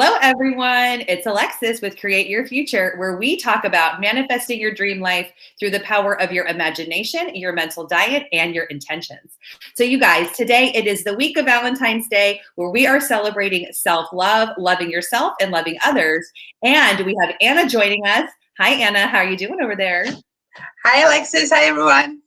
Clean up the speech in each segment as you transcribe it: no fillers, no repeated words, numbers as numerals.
Hello, everyone. It's Alexis with Create Your Future, where we talk about manifesting your dream life through the power of your imagination, your mental diet, and your intentions. So you guys, today it is the week of Valentine's Day, where we are celebrating self-love, loving yourself, and loving others. And we have Anna joining us. Hi, Anna. How are you doing over there? Hi, Alexis. Hi, everyone.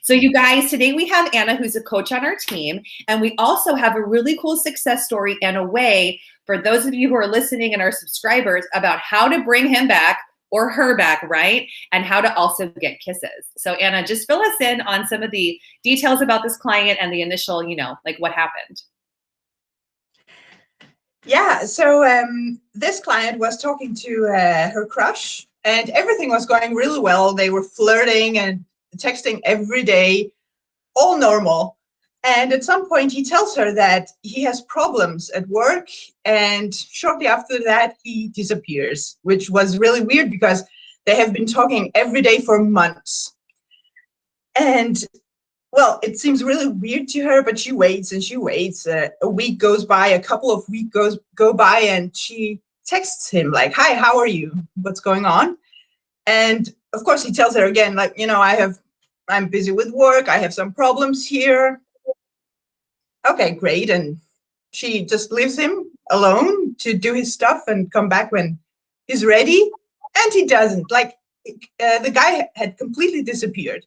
So you guys, today we have Anna, who's a coach on our team, and we also have a really cool success story and a way for those of you who are listening and our subscribers about how to bring him back or her back, right? And how to also get kisses. So Anna, just fill us in on some of the details about this client and the initial, like what happened. Yeah, so this client was talking to her crush, and everything was going really well. They were flirting and texting every day, all normal. And at some point, he tells her that he has problems at work, and shortly after that, he disappears, which was really weird because they have been talking every day for months. And well, it seems really weird to her, but she waits and she waits. A week goes by, a couple of weeks go by, and she texts him like, "Hi, how are you? What's going on?" And of course, he tells her again, like, I'm busy with work. I have some problems here. Okay, great. And she just leaves him alone to do his stuff and come back when he's ready. And he doesn't. Like, the guy had completely disappeared.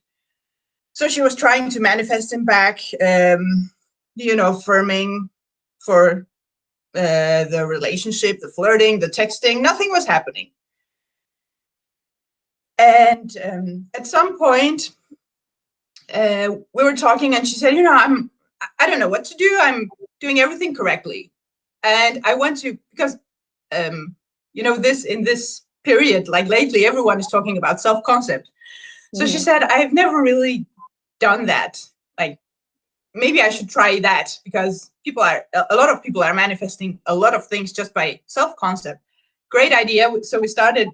So she was trying to manifest him back, affirming for the relationship, the flirting, the texting. Nothing was happening. And at some point, we were talking, and she said, I don't know what to do. I'm doing everything correctly. And I want to, because, in this period, like lately, everyone is talking about self-concept. So she said, I've never really done that. Like, maybe I should try that, because a lot of people are manifesting a lot of things just by self-concept. Great idea. So we started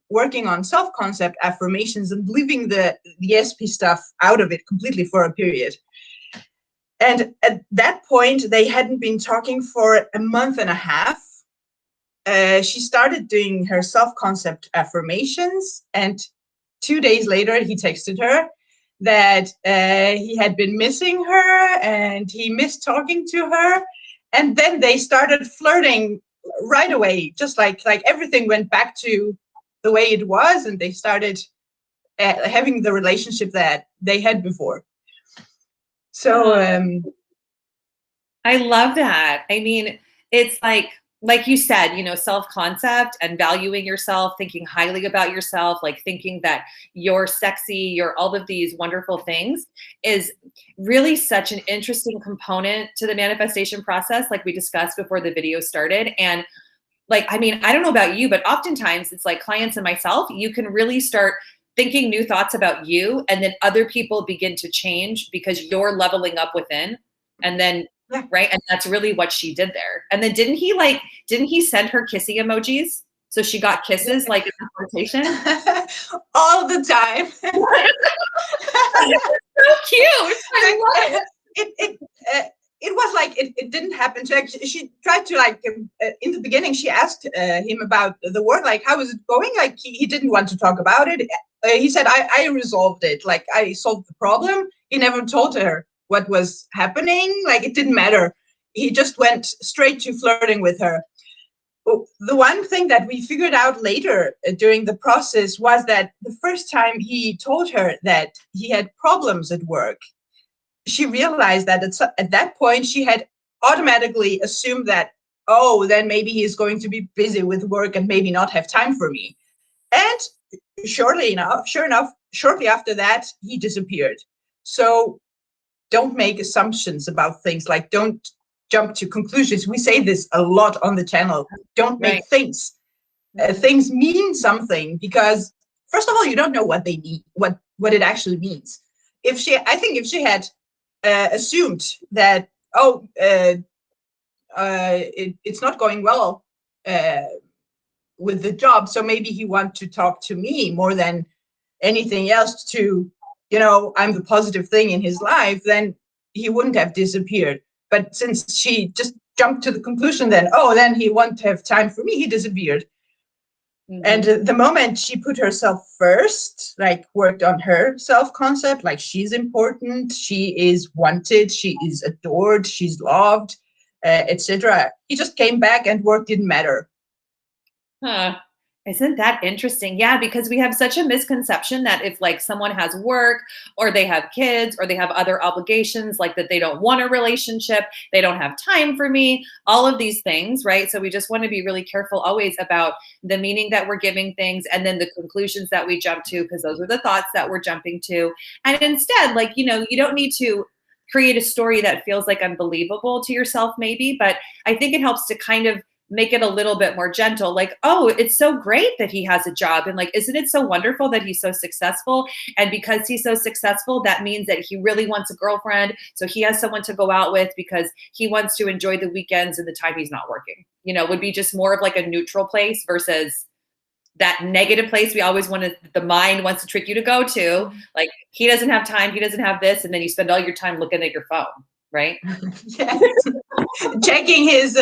working on self-concept affirmations and leaving the SP stuff out of it completely for a period. And at that point, they hadn't been talking for a month and a half. She started doing her self-concept affirmations, and 2 days later, he texted her that he had been missing her and he missed talking to her. And then they started flirting right away, just like everything went back to the way it was, and they started having the relationship that they had before. So I love that. I mean, it's like you said, self-concept and valuing yourself, thinking highly about yourself, like thinking that you're sexy, you're all of these wonderful things is really such an interesting component to the manifestation process, like we discussed before the video started. And I don't know about you, but oftentimes it's like clients and myself, you can really start thinking new thoughts about you, and then other people begin to change because you're leveling up within. And then yeah. Right. And that's really what she did there. And then didn't he send her kissy emojis? So she got kisses like in the quotation? All the time. So cute. I love it. It was like it didn't happen. She tried to in the beginning, she asked him about the work, like, how is it going? Like, he didn't want to talk about it. He said, I resolved it. Like, I solved the problem. He never told her what was happening. Like, it didn't matter. He just went straight to flirting with her. The one thing that we figured out later during the process was that the first time he told her that he had problems at work, she realized that at that point she had automatically assumed that, oh, then maybe he's going to be busy with work and maybe not have time for me. And sure enough, shortly after that, he disappeared. So don't make assumptions about things. Like, don't jump to conclusions. We say this a lot on the channel. Don't make things. Things mean something, because first of all, you don't know what they mean, what it actually means. I think if she had assumed that, it's not going well with the job, so maybe he wants to talk to me more than anything else to, I'm the positive thing in his life, then he wouldn't have disappeared. But since she just jumped to the conclusion then, oh, then he won't have time for me. He disappeared. Mm-hmm. And the moment she put herself first, like worked on her self-concept, like she's important, she is wanted, she is adored, she's loved, etc. He just came back and work didn't matter. Huh. Isn't that interesting? Yeah, because we have such a misconception that if like someone has work or they have kids or they have other obligations, like that they don't want a relationship, they don't have time for me, all of these things, right? So we just want to be really careful always about the meaning that we're giving things and then the conclusions that we jump to, because those are the thoughts that we're jumping to. And instead, like, you know, you don't need to create a story that feels like unbelievable to yourself maybe, but I think it helps to kind of make it a little bit more gentle, like, oh, it's so great that he has a job. And like, isn't it so wonderful that he's so successful? And because he's so successful, that means that he really wants a girlfriend. So he has someone to go out with because he wants to enjoy the weekends and the time he's not working, you know, would be just more of like a neutral place versus that negative place we always want to, the mind wants to trick you to go to. Like, he doesn't have time, he doesn't have this. And then you spend all your time looking at your phone, right? Yes. Checking his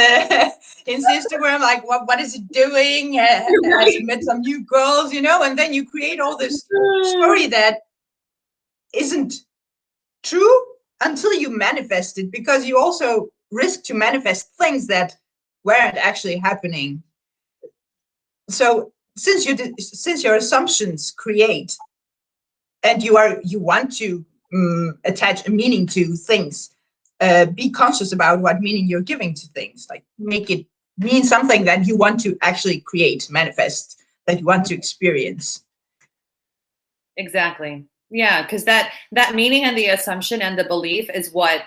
Instagram, like what is he doing? Has he met some new girls, you know? And then you create all this story that isn't true until you manifest it, because you also risk to manifest things that weren't actually happening. So since your assumptions create, and you want to attach a meaning to things. Be conscious about what meaning you're giving to things. Like, make it mean something that you want to actually create, manifest, that you want to experience. Exactly. Yeah, because that meaning and the assumption and the belief is what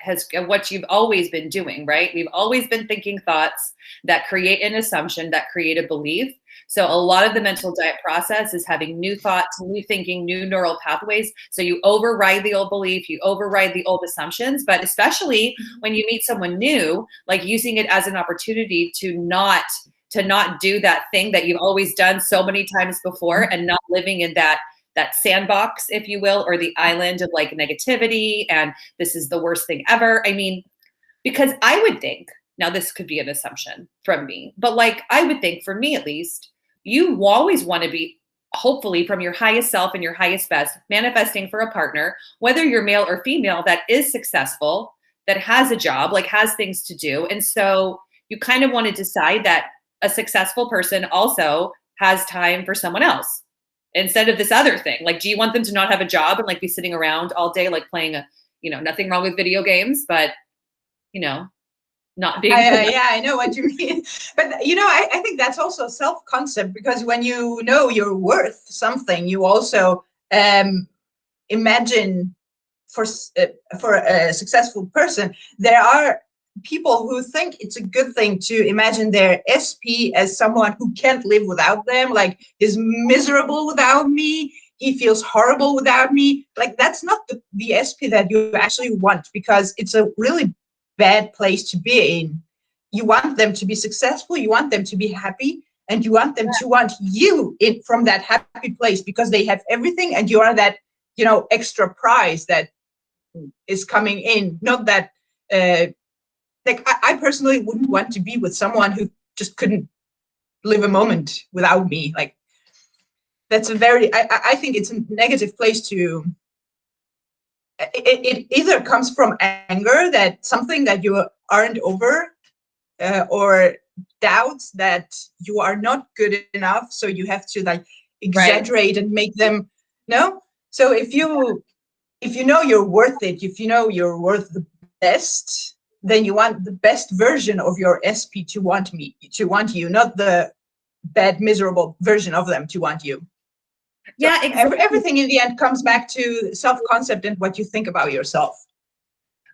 you've always been doing, right? We've always been thinking thoughts that create an assumption, that create a belief. So a lot of the mental diet process is having new thoughts, new thinking, new neural pathways. So you override the old belief, you override the old assumptions, but especially when you meet someone new, like using it as an opportunity to not do that thing that you've always done so many times before, and not living in that sandbox, if you will, or the island of like negativity and this is the worst thing ever. I mean, because I would think, now this could be an assumption from me, but like I would think, for me at least, you always want to be, hopefully from your highest self and your highest best, manifesting for a partner, whether you're male or female, that is successful, that has a job, like has things to do. And so you kind of want to decide that a successful person also has time for someone else instead of this other thing. Like, do you want them to not have a job and like be sitting around all day, like playing nothing wrong with video games, but, not being. Yeah, I know what you mean. But, I think that's also self-concept, because when you know you're worth something, you also imagine for a successful person, there are people who think it's a good thing to imagine their SP as someone who can't live without them, like is miserable without me, he feels horrible without me. Like, that's not the SP that you actually want, because it's a really bad place to be in. You want them to be successful, you want them to be happy, and you want them to want you in from that happy place, because they have everything and you are that, extra prize that is coming in. Not that like, I personally wouldn't want to be with someone who just couldn't live a moment without me. Like, that's a very, I think it's a negative place to, it either comes from anger, that something that you aren't over, or doubts that you are not good enough, so you have to like exaggerate and make them, no? So if you know you're worth it, if you know you're worth the best, then you want the best version of your SP to want you, not the bad, miserable version of them to want you. Yeah, so exactly. Everything in the end comes back to self-concept and what you think about yourself.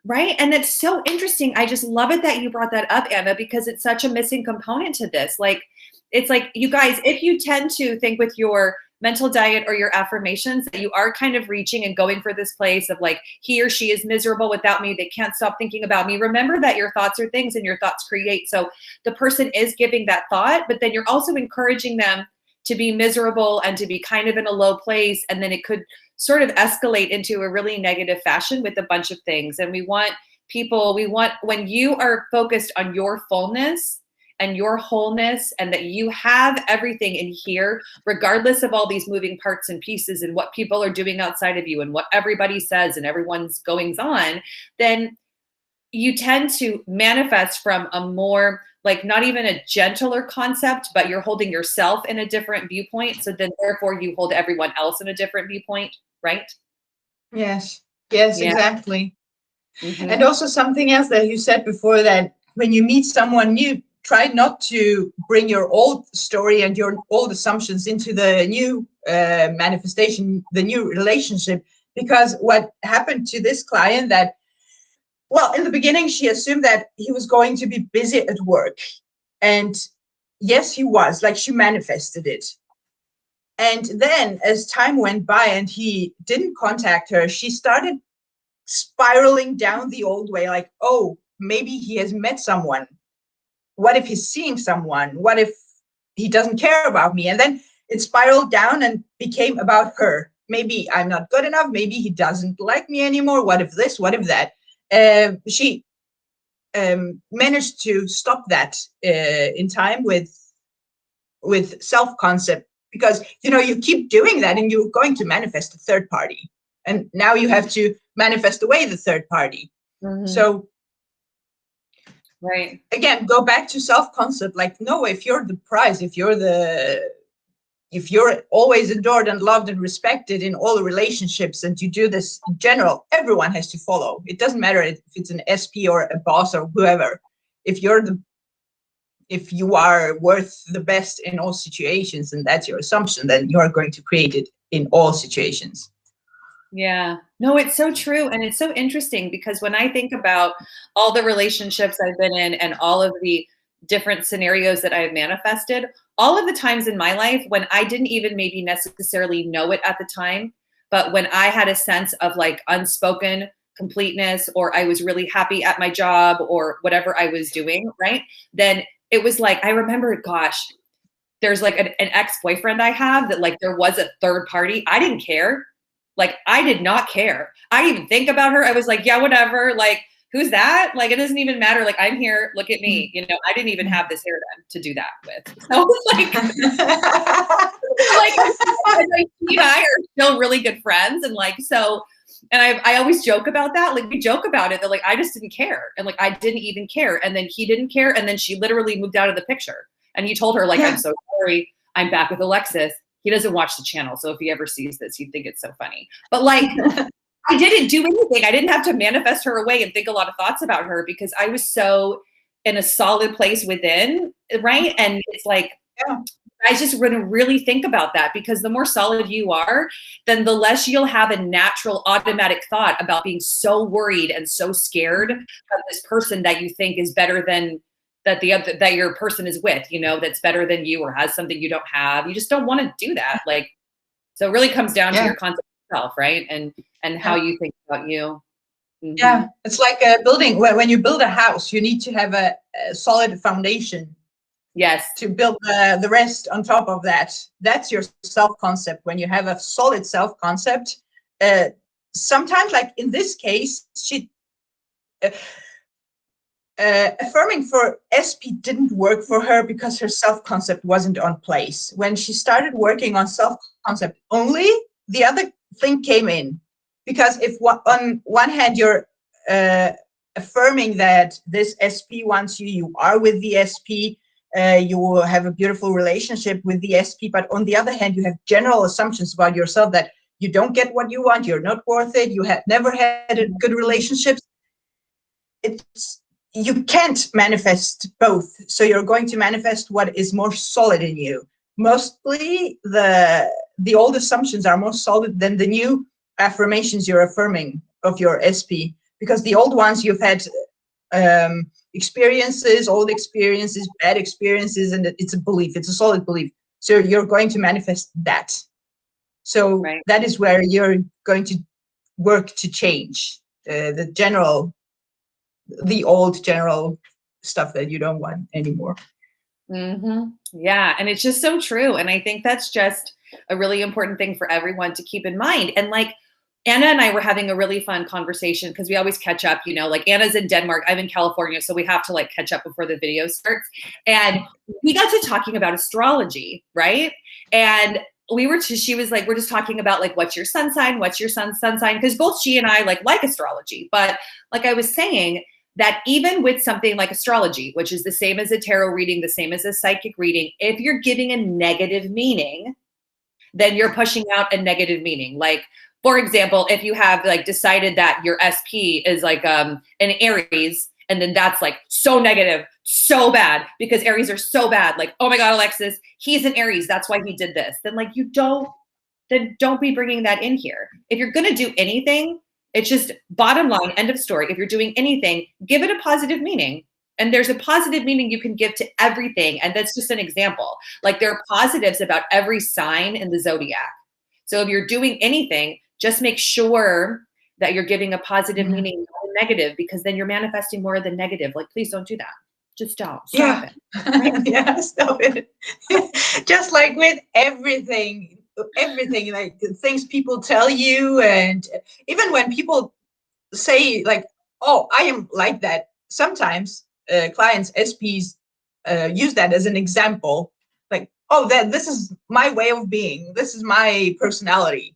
Right. And that's so interesting. I just love it that you brought that up, Anna, because it's such a missing component to this. Like, it's like, you guys, if you tend to think with your mental diet or your affirmations that you are kind of reaching and going for this place of like, he or she is miserable without me, they can't stop thinking about me, remember that your thoughts are things and your thoughts create. So the person is giving that thought, but then you're also encouraging them to be miserable and to be kind of in a low place. And then it could sort of escalate into a really negative fashion with a bunch of things. And we want people, when you are focused on your fullness and your wholeness, and that you have everything in here, regardless of all these moving parts and pieces and what people are doing outside of you and what everybody says and everyone's goings on, then you tend to manifest from a more, like, not even a gentler concept, but you're holding yourself in a different viewpoint. So then therefore you hold everyone else in a different viewpoint, right? Yes, Yeah. exactly. Mm-hmm. And also something else that you said before, that when you meet someone new, try not to bring your old story and your old assumptions into the new manifestation, the new relationship. Because what happened to this client, that, well, in the beginning, she assumed that he was going to be busy at work. And yes, he was, like, she manifested it. And then as time went by and he didn't contact her, she started spiraling down the old way, like, oh, maybe he has met someone. What if he's seeing someone? What if he doesn't care about me? And then it spiraled down and became about her. Maybe I'm not good enough. Maybe he doesn't like me anymore. What if this? What if that? She managed to stop that in time with self-concept, because, you know, you keep doing that and you're going to manifest a third party. And now you have to manifest away the third party. Mm-hmm. So, right. Again, go back to self-concept. Like, no, if you're the prize, if you're always adored and loved and respected in all the relationships, and you do this in general, everyone has to follow. It doesn't matter if it's an SP or a boss or whoever. If you are worth the best in all situations, and that's your assumption, then you are going to create it in all situations. Yeah, no, it's so true. And it's so interesting, because when I think about all the relationships I've been in and all of the different scenarios that I've manifested, all of the times in my life when I didn't even maybe necessarily know it at the time, but when I had a sense of like unspoken completeness, or I was really happy at my job or whatever I was doing, right? Then it was like, I remember, gosh, there's like an ex-boyfriend I have that, like, there was a third party. I didn't care. Like, I did not care. I didn't even think about her. I was like, yeah, whatever. Like, who's that? Like, it doesn't even matter. Like, I'm here. Look at me. You know, I didn't even have this hair done to do that with. So like, he and I are still really good friends. And like, so, and I always joke about that. Like, we joke about it that, like, I just didn't care. And like, I didn't even care. And then he didn't care. And then she literally moved out of the picture. And he told her, like, I'm so sorry. I'm back with Alexis. He doesn't watch the channel, so if he ever sees this, he'd think it's so funny. But like, I didn't do anything. I didn't have to manifest her away and think a lot of thoughts about her, because I was so in a solid place within, right? And it's like, yeah, I just want to really think about that, because the more solid you are, then the less you'll have a natural automatic thought about being so worried and so scared of this person that you think is better than that your person is with, you know, that's better than you or has something you don't have. You just don't want to do that. Like, so it really comes down to your concept of self, right? And how you think about you. Mm-hmm. Yeah, it's like a building. When you build a house, you need to have a solid foundation. Yes. To build the rest on top of that. That's your self-concept. When you have a solid self-concept, sometimes, like in this case, she affirming for SP didn't work for her because her self-concept wasn't on place. When she started working on self-concept only, the other thing came in. Because if on one hand you're affirming that this SP wants you, you are with the SP, you will have a beautiful relationship with the SP, but on the other hand, you have general assumptions about yourself that you don't get what you want, you're not worth it, you have never had good relationships. You can't manifest both. So you're going to manifest what is more solid in you. Mostly the old assumptions are more solid than the new affirmations you're affirming of your SP, because the old ones you've had experiences, old experiences, bad experiences, and it's a belief, it's a solid belief. So you're going to manifest that. So that is where you're going to work to change the old general stuff that you don't want anymore. Mm-hmm. Yeah. And it's just so true. And I think that's just a really important thing for everyone to keep in mind. And like, Anna and I were having a really fun conversation because we always catch up, you know, like Anna's in Denmark, I'm in California, so we have to like catch up before the video starts. And we got to talking about astrology, right? And she was like, we're just talking about like, what's your sun sign? What's your sun sign? Because both she and I like astrology. But like I was saying, that even with something like astrology, which is the same as a tarot reading, the same as a psychic reading, if you're giving a negative meaning, then you're pushing out a negative meaning. Like, for example, if you have like decided that your SP is like an Aries, and then that's like so negative, so bad, because Aries are so bad. Like, oh my God, Alexis, he's an Aries. That's why he did this. Then like then don't be bringing that in here. If you're going to do anything, it's just bottom line, end of story. If you're doing anything, give it a positive meaning. And there's a positive meaning you can give to everything. And that's just an example. Like there are positives about every sign in the zodiac. So if you're doing anything, just make sure that you're giving a positive meaning, not a negative, because then you're manifesting more of the negative. Like, please don't do that. Just don't. Stop it. Right? Yeah, stop it. Just like with everything, like things people tell you, and even when people say like, oh, I am like that, sometimes clients, SPs, use that as an example, like, oh, this is my way of being, this is my personality.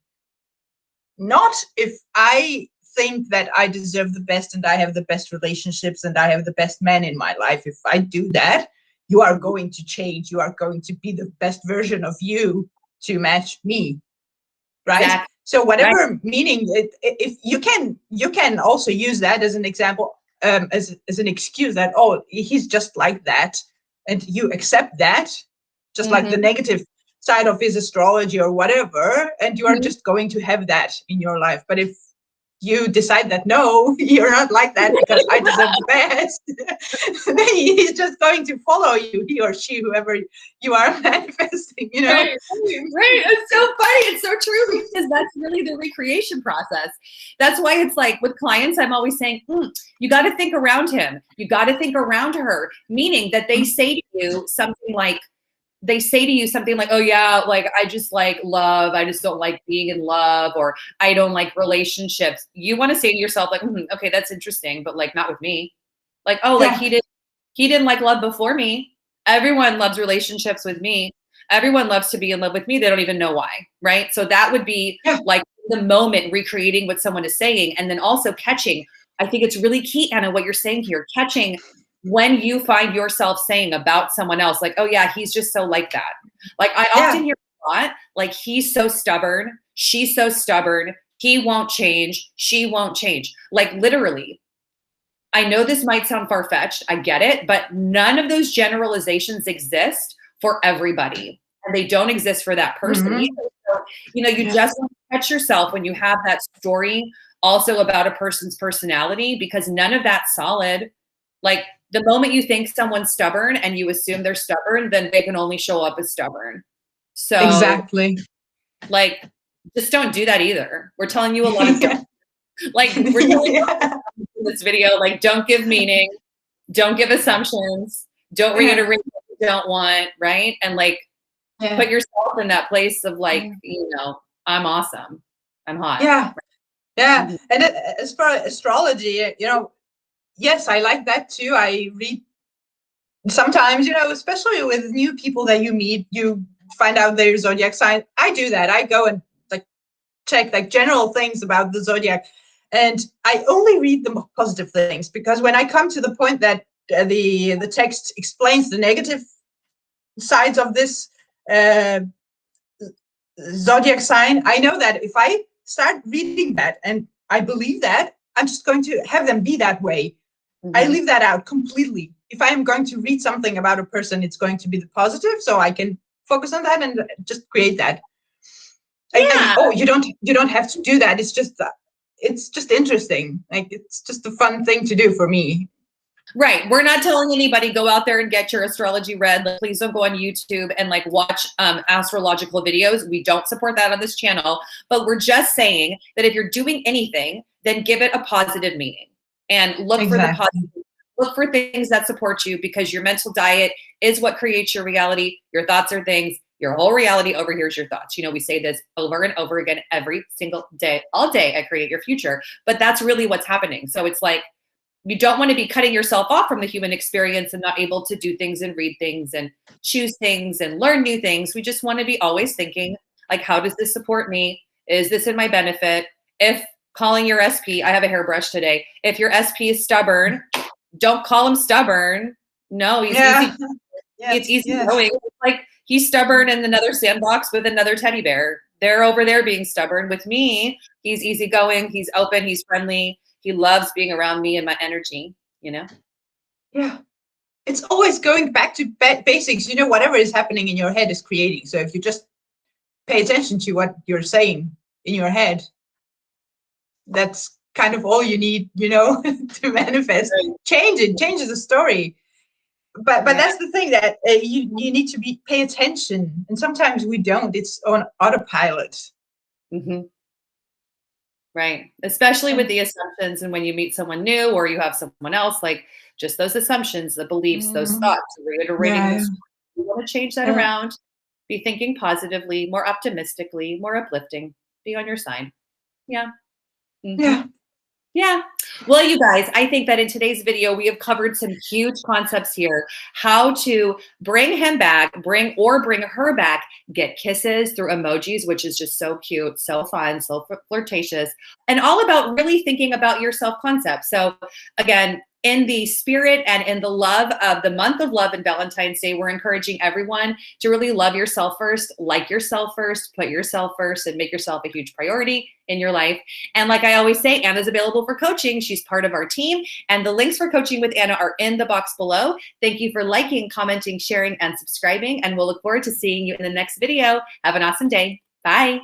Not if I think that I deserve the best and I have the best relationships and I have the best man in my life. If I do that, you are going to change, you are going to be the best version of you to match me, right? Exactly. So whatever meaning, if you can also use that as an example, as an excuse that, oh, he's just like that, and you accept that, just like the negative side of his astrology or whatever, and you are just going to have that in your life. But if you decide that, no, you're not like that because I deserve the best, then he's just going to follow you, he or she, whoever you are manifesting, you know? Right. It's so funny. It's so true, because that's really the recreation process. That's why it's like with clients, I'm always saying, you got to think around him. You got to think around her, meaning that they say to you something like, oh yeah, like I just like love, I just don't like being in love, or I don't like relationships. You want to say to yourself like, okay, that's interesting, but like not with me. Like, oh, like he didn't like love before me. Everyone loves relationships with me. Everyone loves to be in love with me. They don't even know why, right? So that would be like the moment, recreating what someone is saying, and then also catching. I think it's really key, Anna, what you're saying here, catching when you find yourself saying about someone else, like, oh yeah, he's just so like that. Like I often hear a lot, like, he's so stubborn, she's so stubborn, he won't change, she won't change. Like literally, I know this might sound far-fetched, I get it, but none of those generalizations exist for everybody. And they don't exist for that person either. So, you know, you just want to catch yourself when you have that story also about a person's personality, because none of that's solid. Like the moment you think someone's stubborn and you assume they're stubborn, then they can only show up as stubborn. So exactly, like, just don't do that either. We're telling you a lot of like we're telling you in this video, like, don't give meaning, don't give assumptions, don't reiterate what you don't want, right? And like put yourself in that place of like, you know, I'm awesome, I'm hot. And as far as astrology, you know, yes, I like that too. I read sometimes, you know, especially with new people that you meet, you find out their zodiac sign. I do that. I go and like check like general things about the zodiac, and I only read the positive things, because when I come to the point that the text explains the negative sides of this zodiac sign, I know that if I start reading that and I believe that, I'm just going to have them be that way. I leave that out completely. If I am going to read something about a person, it's going to be the positive, so I can focus on that and just create that. And, you don't have to do that. It's just interesting. Like, it's just a fun thing to do for me. Right. We're not telling anybody go out there and get your astrology read. Like, please don't go on YouTube and like watch astrological videos. We don't support that on this channel. But we're just saying that if you're doing anything, then give it a positive meaning and look for the positive. Look for things that support you, because your mental diet is what creates your reality. Your thoughts are things. Your whole reality over here is your thoughts. You know, we say this over and over again every single day, all day at Create Your Future, but that's really what's happening. So it's like, you don't want to be cutting yourself off from the human experience and not able to do things and read things and choose things and learn new things. We just want to be always thinking, like, how does this support me? Is this in my benefit? If calling your SP, I have a hairbrush today. If your SP is stubborn, don't call him stubborn. No, he's easy. It's easy going. Like, he's stubborn in another sandbox with another teddy bear. They're over there being stubborn. With me, he's easygoing. He's open. He's friendly. He loves being around me and my energy, you know? Yeah. It's always going back to basics. You know, whatever is happening in your head is creating. So if you just pay attention to what you're saying in your head, that's kind of all you need, you know, to manifest. Changes the story. But that's the thing, that you need to pay attention. And sometimes we don't. It's on autopilot. Mm-hmm. Right. Especially with the assumptions, and when you meet someone new or you have someone else, like, just those assumptions, the beliefs, those thoughts, reiterating this. You want to change that around. Be thinking positively, more optimistically, more uplifting. Be on your side. Yeah. Mm-hmm. Yeah. Well, you guys, I think that in today's video, we have covered some huge concepts here. How to bring him back, bring her back, get kisses through emojis, which is just so cute, so fun, so flirtatious, and all about really thinking about your self-concept. So again, in the spirit and in the love of the month of love and Valentine's Day, we're encouraging everyone to really love yourself first, like yourself first, put yourself first, and make yourself a huge priority in your life. And like I always say, Anna's available for coaching. She's part of our team. And the links for coaching with Anna are in the box below. Thank you for liking, commenting, sharing, and subscribing. And we'll look forward to seeing you in the next video. Have an awesome day. Bye.